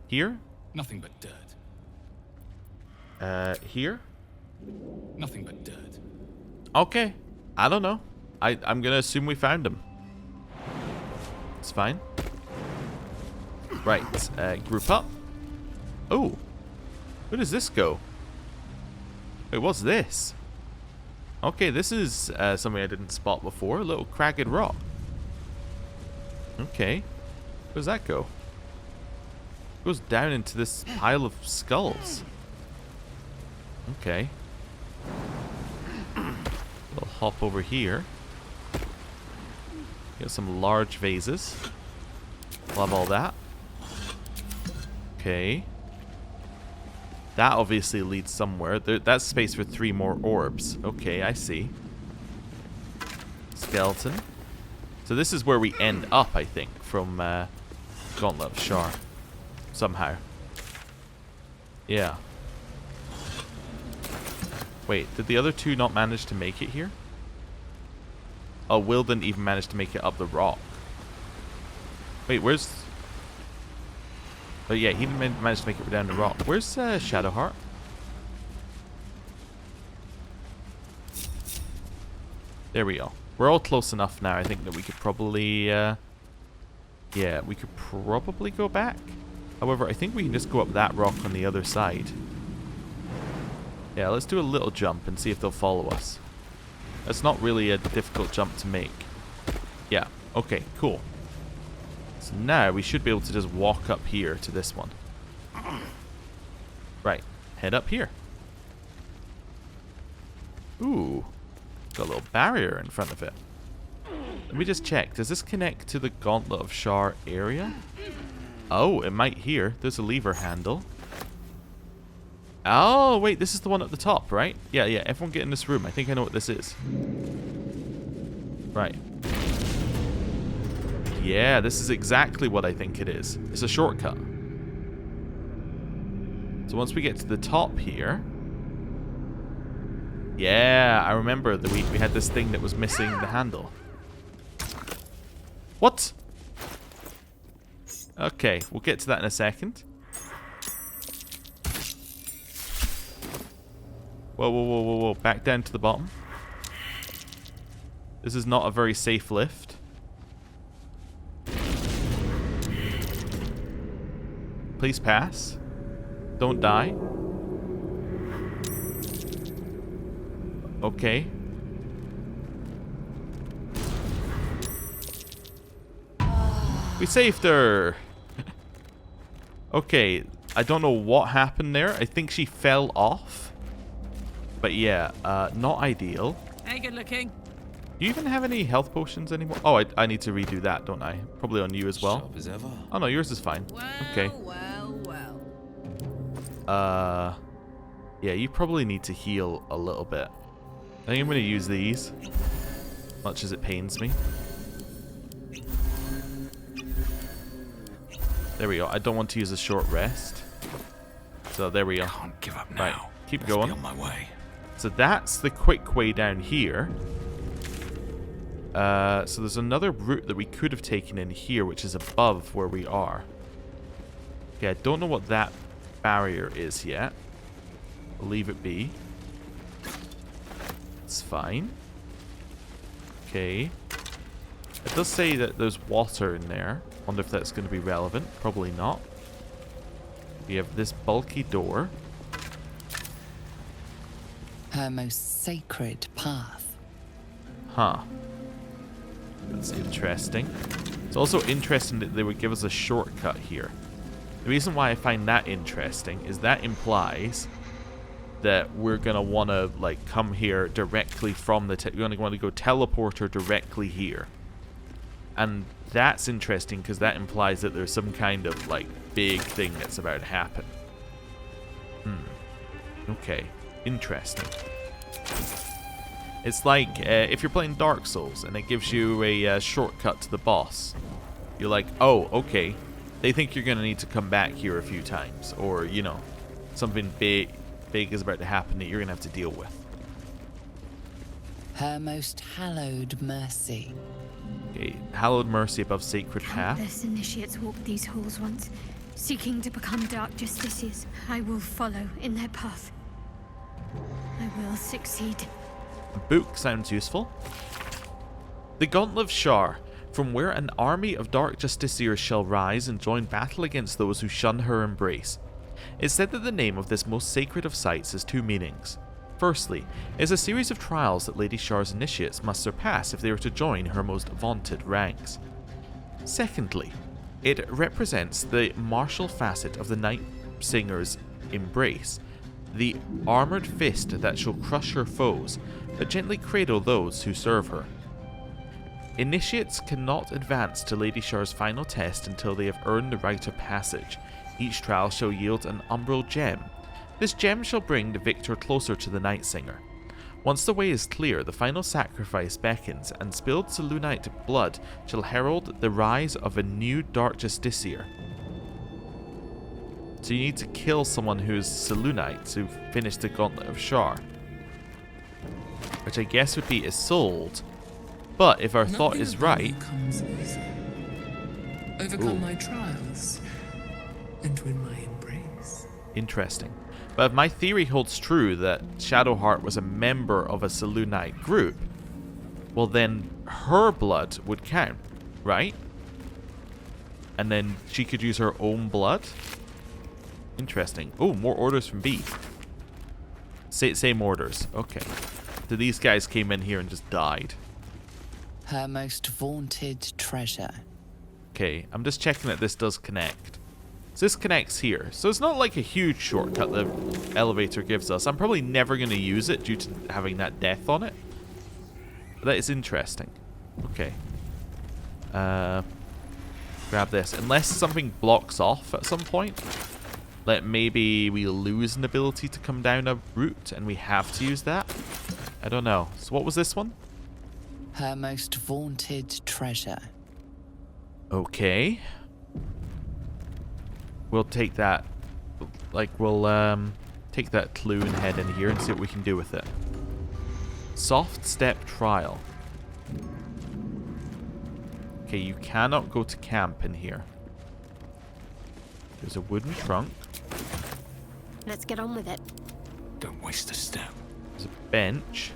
[SPEAKER 1] here?
[SPEAKER 5] Nothing but dirt.
[SPEAKER 1] Here?
[SPEAKER 5] Nothing but dirt.
[SPEAKER 1] Okay. I don't know. I'm gonna assume we found him. It's fine. Right. Group up. Oh. Where does this go? Wait, what's this? Okay, this is something I didn't spot before. A little cracked rock. Okay. Where does that go? It goes down into this pile of skulls. Okay. We'll hop over here. Get some large vases. Love all that. Okay. That obviously leads somewhere. That's space for 3 more orbs. Okay, I see. Skeleton. So this is where we end up, I think, from Gauntlet of Shar. Somehow. Yeah. Wait, did the other 2 not manage to make it here? Oh, Will didn't even manage to make it up the rock. Wait, where's... Oh yeah, he didn't manage to make it down the rock. Where's Shadowheart? There we go. We're all close enough now, I think, that we could probably... yeah, we could probably go back. However, I think we can just go up that rock on the other side. Yeah, let's do a little jump and see if they'll follow us. That's not really a difficult jump to make. Yeah, okay, cool. So now we should be able to just walk up here to this one. Right, head up here. Ooh, got a little barrier in front of it. Let me just check. Does this connect to the Gauntlet of Shar area? Oh, it might here. There's a lever handle. Oh, wait, this is the one at the top, right? Yeah, everyone get in this room. I think I know what this is. Right. Yeah, this is exactly what I think it is. It's a shortcut. So once we get to the top here... Yeah, I remember that we had this thing that was missing the handle. What? Okay, we'll get to that in a second. Whoa. Back down to the bottom. This is not a very safe lift. Please pass. Don't die. Okay. We saved her. Okay, I don't know what happened there. I think she fell off. But yeah, not ideal.
[SPEAKER 4] Hey, good looking.
[SPEAKER 1] Do you even have any health potions anymore? Oh, I need to redo that, don't I? Probably on you as well.
[SPEAKER 7] Sharp as ever.
[SPEAKER 1] Oh no, yours is fine. Okay. Yeah, you probably need to heal a little bit. I think I'm going to use these, much as it pains me. There we go. I don't want to use a short rest. So there we go.
[SPEAKER 5] Can't give up now.
[SPEAKER 1] Right, keep going.
[SPEAKER 5] Be on my way.
[SPEAKER 1] So that's the quick way down here. So there's another route that we could have taken in here, which is above where we are. Okay, I don't know what that barrier is yet. I'll leave it be. It's fine. Okay. It does say that there's water in there. Wonder if that's going to be relevant. Probably not. We have this bulky door.
[SPEAKER 2] Her most sacred path.
[SPEAKER 1] Huh. That's interesting. It's also interesting that they would give us a shortcut here. The reason why I find that interesting is that implies that we're going to want to, like, come here directly from the... we're going to want to go teleport her directly here. And that's interesting because that implies that there's some kind of, like, big thing that's about to happen. Okay, interesting. It's like if you're playing Dark Souls and it gives you a shortcut to the boss. You're like, oh, okay. They think you're going to need to come back here a few times. Or, you know, something big is about to happen that you're going to have to deal with.
[SPEAKER 2] Her most hallowed mercy.
[SPEAKER 1] Okay, hallowed mercy above sacred path.
[SPEAKER 6] Countless initiates walked these halls once, seeking to become dark justiciars. I will follow in their path. I will succeed.
[SPEAKER 1] A book sounds useful. The Gauntlet of Shar, from where an army of dark justiciars shall rise and join battle against those who shun her embrace. It's said that the name of this most sacred of sites has two meanings. Firstly, is a series of trials that Lady Shar's initiates must surpass if they were to join her most vaunted ranks. Secondly, it represents the martial facet of the Night Singer's embrace, the armoured fist that shall crush her foes, but gently cradle those who serve her. Initiates cannot advance to Lady Shar's final test until they have earned the rite of passage. Each trial shall yield an umbral gem. This gem shall bring the victor closer to the Night Singer. Once the way is clear, the final sacrifice beckons, and spilled Selûnite blood shall herald the rise of a new Dark Justiciar. So you need to kill someone who's Selûnite to finish the Gauntlet of Shar. Which I guess would be Isolde. But if our thought is right...
[SPEAKER 10] Overcome my trials and win my embrace.
[SPEAKER 1] Interesting. But if my theory holds true that Shadowheart was a member of a Selûnite group, well then her blood would count, right? And then she could use her own blood? Interesting. Oh, more orders from B. Same orders. Okay. So these guys came in here and just died.
[SPEAKER 2] Her most vaunted treasure.
[SPEAKER 1] Okay, I'm just checking that this does connect. So this connects here. So it's not like a huge shortcut the elevator gives us. I'm probably never going to use it due to having that death on it. But that is interesting. Okay. Grab this. Unless something blocks off at some point. Like maybe we lose an ability to come down a route and we have to use that. I don't know. So what was this one?
[SPEAKER 2] Her most vaunted treasure.
[SPEAKER 1] Okay. We'll take that. Like, we'll take that clue and head in here and see what we can do with it. Soft step trial. Okay, you cannot go to camp in here. There's a wooden trunk.
[SPEAKER 6] Let's get on with it.
[SPEAKER 5] Don't waste a step.
[SPEAKER 1] There's a bench.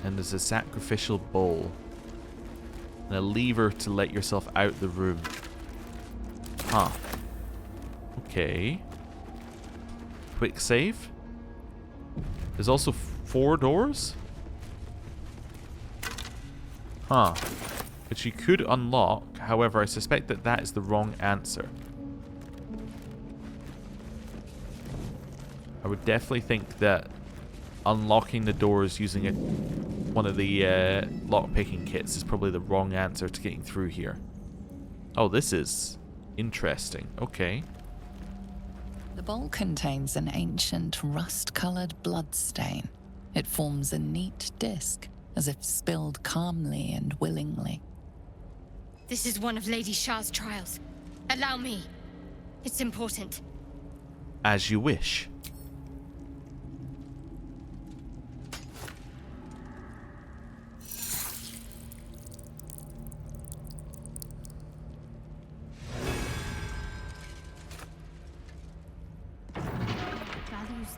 [SPEAKER 1] And there's a sacrificial bowl. And a lever to let yourself out the room. Huh. Okay. Quick save. There's also 4 doors. Huh. Which you could unlock. However, I suspect that that is the wrong answer. I would definitely think that unlocking the doors using one of the lockpicking kits is probably the wrong answer to getting through here. Oh, this is interesting. Okay.
[SPEAKER 2] The bowl contains an ancient rust-colored bloodstain. It forms a neat disc, as if spilled calmly and willingly.
[SPEAKER 6] This is one of Lady Shar's trials. Allow me. It's important.
[SPEAKER 1] As you wish.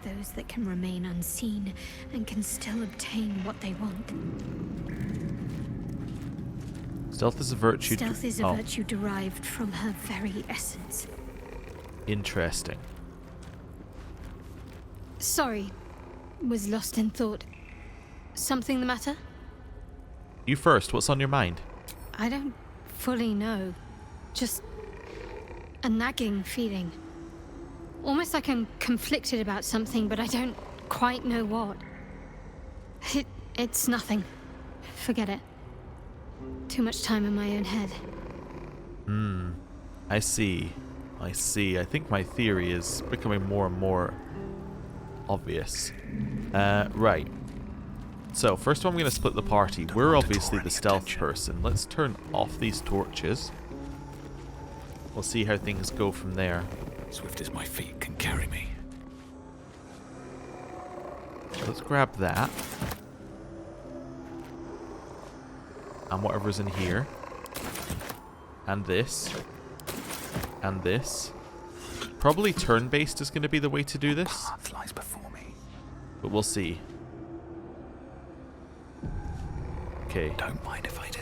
[SPEAKER 6] Those that can remain unseen and can still obtain what they want.
[SPEAKER 1] Stealth is a virtue.
[SPEAKER 6] Stealth is a virtue derived from her very essence.
[SPEAKER 1] Interesting.
[SPEAKER 6] Sorry, was lost in thought. Something the matter?
[SPEAKER 1] You first. What's on your mind?
[SPEAKER 6] I don't fully know. Just a nagging feeling. Almost like I'm conflicted about something, but I don't quite know what. It's nothing. Forget it. Too much time in my own head.
[SPEAKER 1] I see. I think my theory is becoming more and more obvious. Right. So, first of all, I'm going to split the party. We're obviously the stealth person. Let's turn off these torches. We'll see how things go from there.
[SPEAKER 5] Swift as my feet can carry me.
[SPEAKER 1] Let's grab that. And whatever's in here. And this. And this. Probably turn-based is going to be the way to do this.
[SPEAKER 5] Path lies before me.
[SPEAKER 1] But we'll see. Okay.
[SPEAKER 5] Don't mind if I do.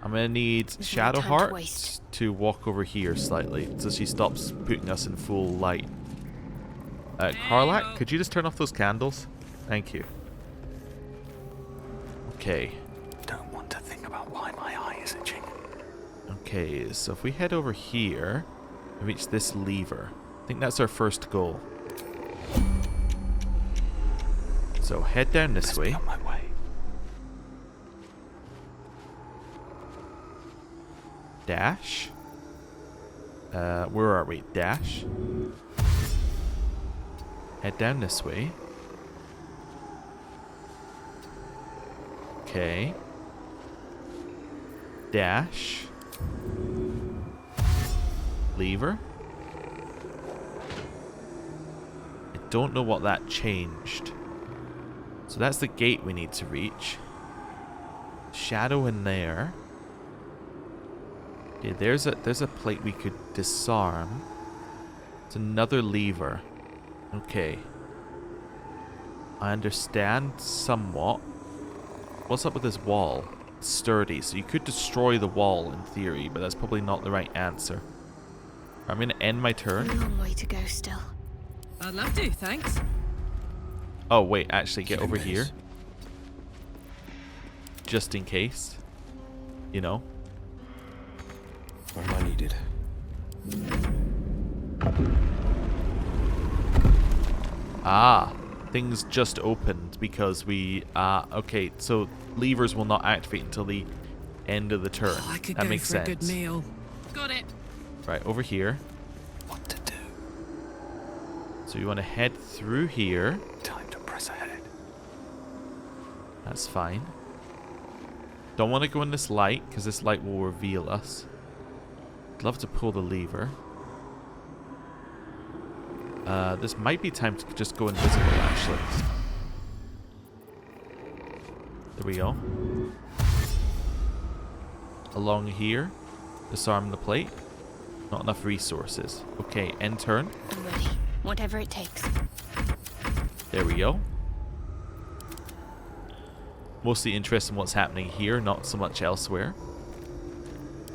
[SPEAKER 1] I'm going to need
[SPEAKER 6] There's no
[SPEAKER 1] Shadow
[SPEAKER 6] time to
[SPEAKER 1] Heart
[SPEAKER 6] waste.
[SPEAKER 1] to walk over here slightly so she stops putting us in full light. Karlak, could you just turn off those candles? Thank you. Okay.
[SPEAKER 5] Don't want to think about why my eye is itching.
[SPEAKER 1] Okay, so if we head over here and reach this lever, I think that's our first goal. So head down this way.
[SPEAKER 5] On my way.
[SPEAKER 1] Dash. Where are we? Dash. Head down this way. Okay. Dash. Lever. I don't know what that changed. So that's the gate we need to reach. Shadow in there. Okay, there's a plate we could disarm. It's another lever. Okay. I understand somewhat. What's up with this wall? It's sturdy, so you could destroy the wall in theory, but that's probably not the right answer. I'm going to end my turn.
[SPEAKER 6] A long way to go still.
[SPEAKER 4] I'd love to, thanks.
[SPEAKER 1] Oh, wait, actually, get over here. Just in case. You know.
[SPEAKER 8] When am I needed?
[SPEAKER 1] Ah, things just opened because we... okay, so levers will not activate until the end of the turn.
[SPEAKER 4] Oh, I could
[SPEAKER 1] that
[SPEAKER 4] go
[SPEAKER 1] makes
[SPEAKER 4] for
[SPEAKER 1] sense.
[SPEAKER 4] a good meal. Got it.
[SPEAKER 1] Right, over here.
[SPEAKER 5] What to do?
[SPEAKER 1] So you want to head through here.
[SPEAKER 5] Time to press ahead.
[SPEAKER 1] That's fine. Don't want to go in this light, because this light will reveal us. I'd love to pull the lever. This might be time to just go invisible, actually. There we go. Along here. Disarm the plate. Not enough resources. Okay, end turn.
[SPEAKER 6] I'm ready. Whatever it takes.
[SPEAKER 1] There we go. Mostly interested in what's happening here, not so much elsewhere.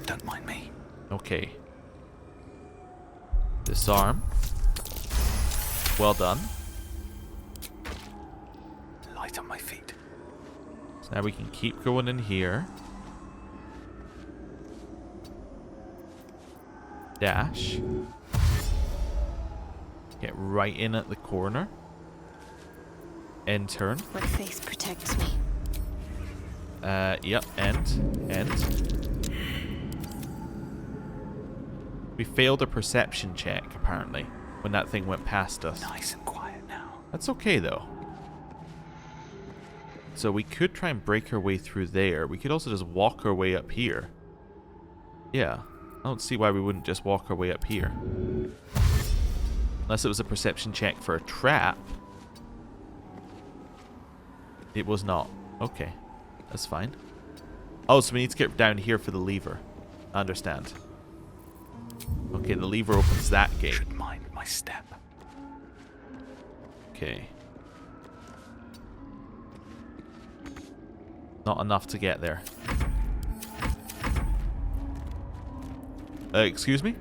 [SPEAKER 5] Don't mind me.
[SPEAKER 1] Okay. Disarm. Well done.
[SPEAKER 5] Light on my feet.
[SPEAKER 1] So now we can keep going in here. Dash. Get right in at the corner. End turn.
[SPEAKER 6] My face protects me.
[SPEAKER 1] Yep, end. We failed a perception check, apparently, when that thing went past us.
[SPEAKER 5] Nice and quiet now.
[SPEAKER 1] That's okay, though. So we could try and break our way through there. We could also just walk our way up here. Yeah, I don't see why we wouldn't just walk our way up here. Unless it was a perception check for a trap. It was not. Okay, that's fine. Oh, so we need to get down here for the lever. I understand. Okay, the lever opens that gate.
[SPEAKER 5] Should mind my step.
[SPEAKER 1] Okay. Not enough to get there. Excuse me?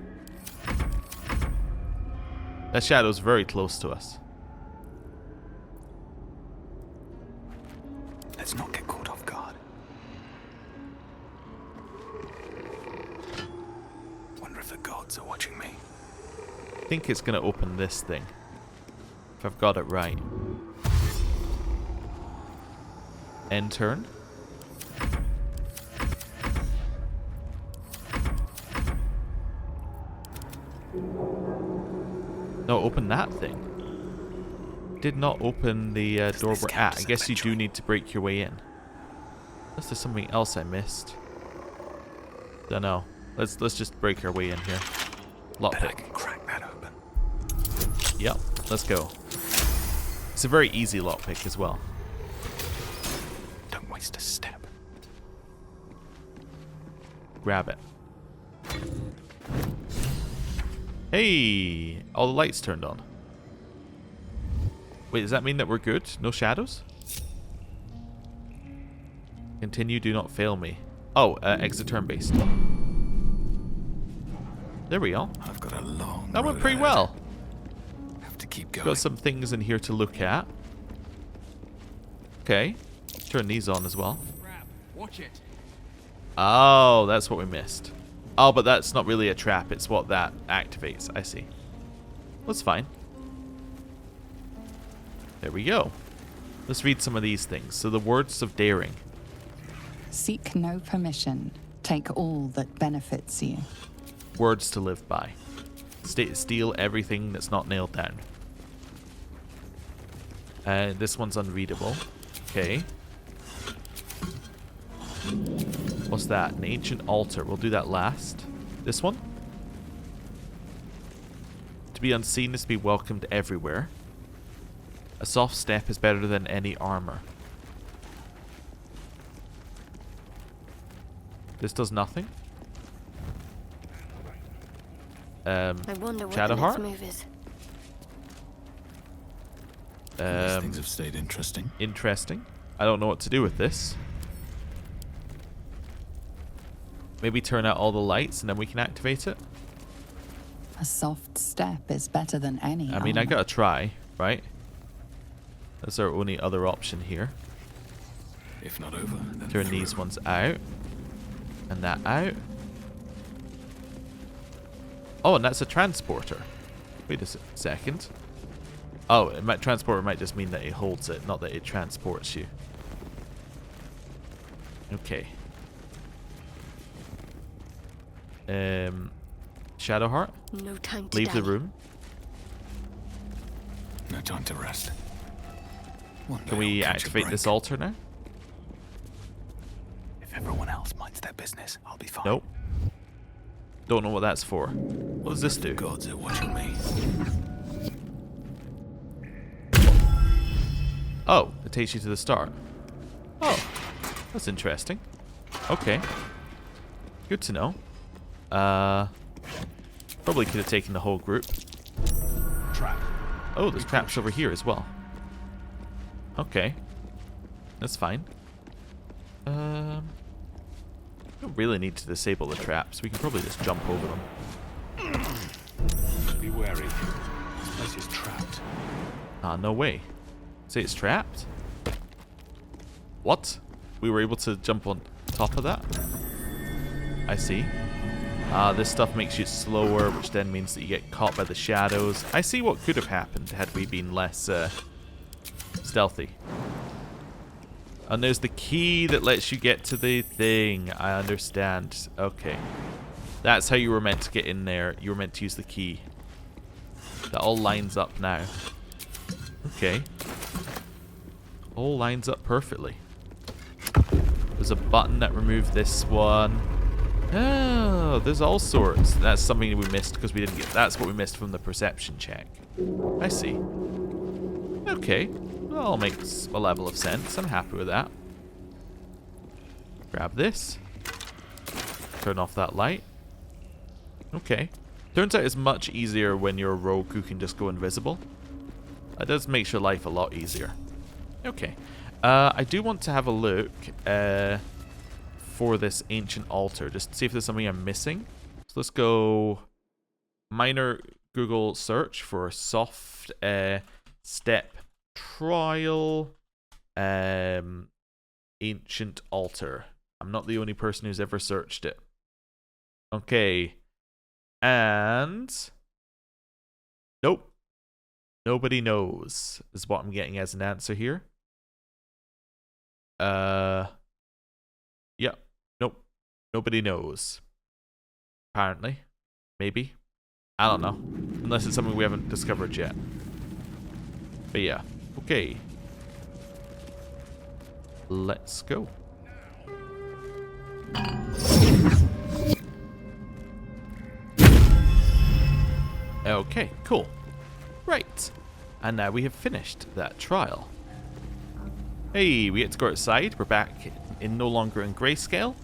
[SPEAKER 1] That shadow's very close to us.
[SPEAKER 5] Let's not get caught off guard. Wonder if the gods are watching me.
[SPEAKER 1] I think it's going to open this thing. If I've got it right. End turn. No, open that thing. did not open the door we're at. I guess you do need to break your way in. Unless there's something else I missed. Don't know. Let's just break our way in here. Lockpick.
[SPEAKER 5] Crack that open.
[SPEAKER 1] Yep, let's go. It's a very easy lockpick as well.
[SPEAKER 5] Don't waste a step.
[SPEAKER 1] Grab it. Hey! All the lights turned on. Wait, does that mean that we're good? No shadows? Continue, do not fail me. Oh, exit turn-based. There we go.
[SPEAKER 5] I've got a long
[SPEAKER 1] That went
[SPEAKER 5] road
[SPEAKER 1] pretty
[SPEAKER 5] ahead.
[SPEAKER 1] well.
[SPEAKER 5] Have to keep going.
[SPEAKER 1] Got some things in here to look at. Okay. Turn these on as well.
[SPEAKER 3] Watch it.
[SPEAKER 1] Oh, that's what we missed. Oh, but that's not really a trap. It's what that activates. I see. That's fine. There we go. Let's read some of these things. So the words of daring.
[SPEAKER 2] Seek no permission. Take all that benefits you.
[SPEAKER 1] Words to live by. Steal everything that's not nailed down. This one's unreadable. Okay. What's that? An ancient altar. We'll do that last. This one? To be unseen is to be welcomed everywhere. A soft step is better than any armor. This does nothing.
[SPEAKER 11] I wonder what the
[SPEAKER 1] Shadowheart?
[SPEAKER 11] next move is.
[SPEAKER 5] These things have stayed interesting.
[SPEAKER 1] Interesting. I don't know what to do with this. Maybe turn out all the lights and then we can activate it.
[SPEAKER 2] A soft step is better than any
[SPEAKER 1] I mean, I
[SPEAKER 2] armor.
[SPEAKER 1] gotta try, right? That's our only other option here.
[SPEAKER 5] If not over, then
[SPEAKER 1] Turn
[SPEAKER 5] through.
[SPEAKER 1] these ones out. And that out. Oh, and that's a transporter. Wait a second. Oh, transporter might just mean that it holds it, not that it transports you. Okay. Shadowheart?
[SPEAKER 11] No time to
[SPEAKER 1] Leave the
[SPEAKER 11] dally.
[SPEAKER 1] room.
[SPEAKER 5] No time to rest. One
[SPEAKER 1] Can
[SPEAKER 5] day
[SPEAKER 1] we
[SPEAKER 5] I'll catch a
[SPEAKER 1] activate this
[SPEAKER 5] break.
[SPEAKER 1] altar now?
[SPEAKER 5] If everyone else minds their business, I'll be fine.
[SPEAKER 1] Nope. Don't know what that's for. What does this do?
[SPEAKER 5] Gods are watching me.
[SPEAKER 1] Oh, it takes you to the start. Oh, that's interesting. Okay. Good to know. Probably could have taken the whole group.
[SPEAKER 5] Trap.
[SPEAKER 1] Oh, there's traps over here as well. Okay. That's fine. Don't really need to disable the traps. We can probably just jump over them.
[SPEAKER 5] Be wary. This place is trapped.
[SPEAKER 1] Ah, no way. Say it's trapped? What? We were able to jump on top of that? I see. This stuff makes you slower, which then means that you get caught by the shadows. I see what could have happened had we been less stealthy. And there's the key that lets you get to the thing. I understand. Okay. That's how you were meant to get in there. You were meant to use the key. That all lines up now. Okay. All lines up perfectly. There's a button that removed this one. Oh, there's all sorts. That's something we missed because we didn't get... That's what we missed from the perception check. I see. Okay. That all makes a level of sense. I'm happy with that. Grab this. Turn off that light. Okay. Turns out it's much easier when you're a rogue who can just go invisible. That does make your life a lot easier. Okay. I do want to have a look for this ancient altar, just to see if there's something I'm missing. So let's go minor Google search for soft step trial ancient altar. I'm not the only person who's ever searched it. Okay. And nope. Nobody knows is what I'm getting as an answer here. Yeah. Nope. Nobody knows. Apparently. Maybe. I don't know. Unless it's something we haven't discovered yet. But yeah. Okay. Let's go. Okay, cool. Right. And now we have finished that trial. Hey, we get to go outside. We're back in no longer in grayscale.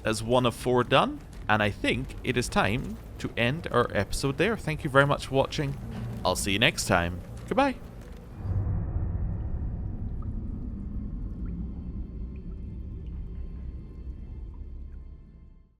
[SPEAKER 1] That's 1 of 4 done. And I think it is time to end our episode there. Thank you very much for watching. I'll see you next time. Goodbye.